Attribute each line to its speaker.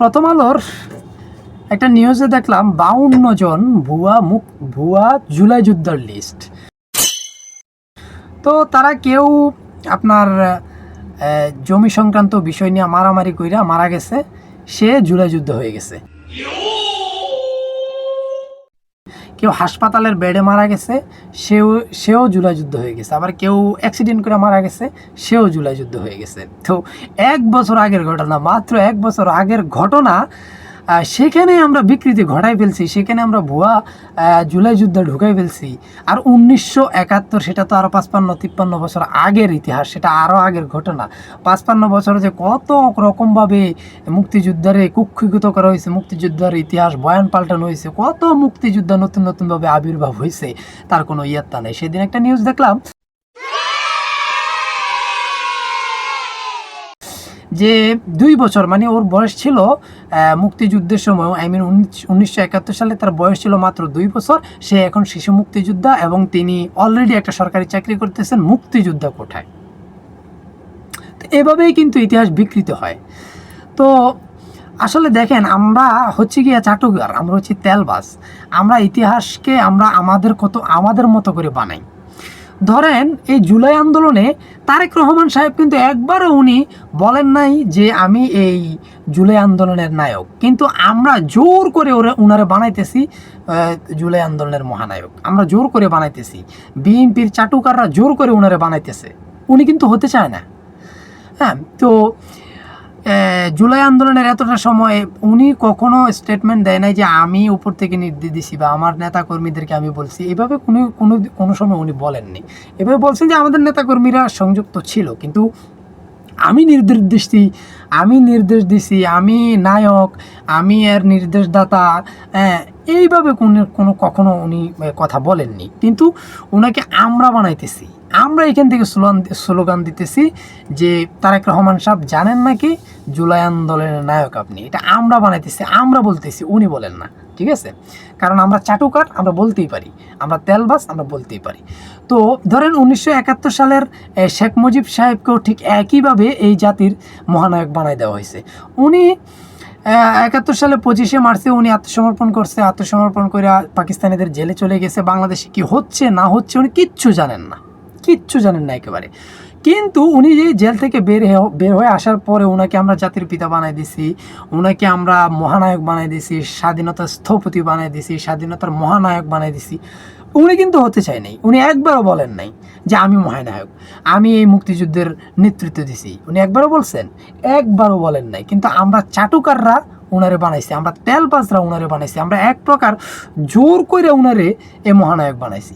Speaker 1: প্রথম আলোর একটা নিউজে দেখলাম 52 জন ভুয়া জুলাই যুদ্ধের লিস্ট। তো তারা কেউ আপনার জমি সংক্রান্ত বিষয় নিয়ে মারামারি কইরা মারা গেছে, সে জুলাই যুদ্ধ হয়ে গেছে। কেউ হাসপাতালের বেডে মারা গেছে, সেও জুলাই যুদ্ধ হয়ে গেছে। আবার কেউ অ্যাক্সিডেন্ট করে মারা গেছে, সেও জুলাই যুদ্ধ হয়ে গেছে। তো 1 বছর আগের ঘটনা, মাত্র 1 বছর আগের ঘটনা, সেখানে আমরা বিকৃতি ঘটাই ফেলছি, সেখানে আমরা ভুয়া জুলাই যুদ্ধ ঢুকাই ফেলছি। আর 1971, সেটা তো আরও 55-53 বছর আগের ইতিহাস, সেটা আরও আগের ঘটনা। 55 বছর যে কত রকমভাবে মুক্তিযুদ্ধরে কুক্ষিগত করা হয়েছে, মুক্তিযুদ্ধের ইতিহাস বয়ান পাল্টানো হয়েছে, কত মুক্তিযুদ্ধ নতুন নতুনভাবে আবির্ভাব হয়েছে, তার কোনো ইয়ত্তা নেই। সেদিন একটা নিউজ দেখলাম যে 2 বছর, মানে ওর বয়স ছিল মুক্তিযুদ্ধের সময়, 1971 সালে তার বয়স ছিল মাত্র 2 বছর। সে এখন শিশু মুক্তিযোদ্ধা এবং তিনি অলরেডি একটা সরকারি চাকরি করতেছেন মুক্তিযোদ্ধা কোঠায়। তো এভাবেই কিন্তু ইতিহাস বিকৃত হয়। তো আসলে দেখেন, আমরা হচ্ছে গিয়া চাটুকার, আমরা হচ্ছে তেলবাজ। আমরা ইতিহাসকে আমরা আমাদের মতো করে বানাই। ধরেন এই জুলাই আন্দোলনে তারেক রহমান সাহেব কিন্তু একবারও উনি বলেন নাই যে আমি এই জুলাই আন্দোলনের নায়ক, কিন্তু আমরা জোর করে উনারে বানাইতেছি জুলাই আন্দোলনের মহানায়ক। আমরা জোর করে বানাইতেছি, বিএনপির চাটুকাররা জোর করে উনারে বানাইতেছে, উনি কিন্তু হতে চায় না। হ্যাঁ, তো জুলাই আন্দোলনের এতটা সময় উনি কখনো স্টেটমেন্ট দেয় নাই যে আমি উপর থেকে নির্দেশ দিছি বা আমার নেতাকর্মীদেরকে আমি বলছি, এভাবে কোনো সময় উনি বলেননি। এভাবে বলছেন যে আমাদের নেতাকর্মীরা সংযুক্ত ছিল, কিন্তু আমি নির্দেশ দিছি, আমি নায়ক, আমি এর নির্দেশদাতা, এইভাবে কখনো উনি কথা বলেননি। কিন্তু ওনাকে আমরা বানাইতেছি, আমরা এখান থেকে স্লোগান দিতেছি যে তারেক রহমান সাহেব জানেন নাকি জুলাই আন্দোলনের নায়ক আপনি, এটা আমরা বানাইতেছি, আমরা বলতেছি, উনি বলেন না। ঠিক আছে, কারণ আমরা চাটুকার, আমরা বলতেই পারি, আমরা তেলবাস, আমরা বলতেই পারি। তো ধরেন 1971 সালের শেখ মুজিব সাহেবকেও ঠিক একইভাবে এই জাতির মহানায়ক বানাই দেওয়া হয়েছে। উনি 71 সালে 25শে মার্চে উনি আত্মসমর্পণ করছে, আত্মসমর্পণ করে পাকিস্তানিদের জেলে চলে গেছে। বাংলাদেশে কি হচ্ছে না হচ্ছে উনি কিচ্ছু জানেন না একেবারে। কিন্তু উনি যে জেল থেকে বের হয়ে আসার পরে ওনাকে আমরা জাতির পিতা বানাই দিছি, ওনাকে আমরা মহানায়ক বানাই দিছি, স্বাধীনতার স্থপতি বানাই দিছি, স্বাধীনতার মহানায়ক বানাই দিছি। উনি কিন্তু হতে চায় নাই, উনি একবারও বলেন নাই যে আমি মহানায়ক, আমি এই মুক্তিযুদ্ধের নেতৃত্ব দিছি। উনি একবারও বলছেন? একবারও বলেন নাই। কিন্তু আমরা চাটুকাররা উনারে বানাইছি, আমরা তেলবাজরা উনারে বানাইছি, আমরা এক প্রকার জোর করে উনারে এ মহানায়ক বানাইছি।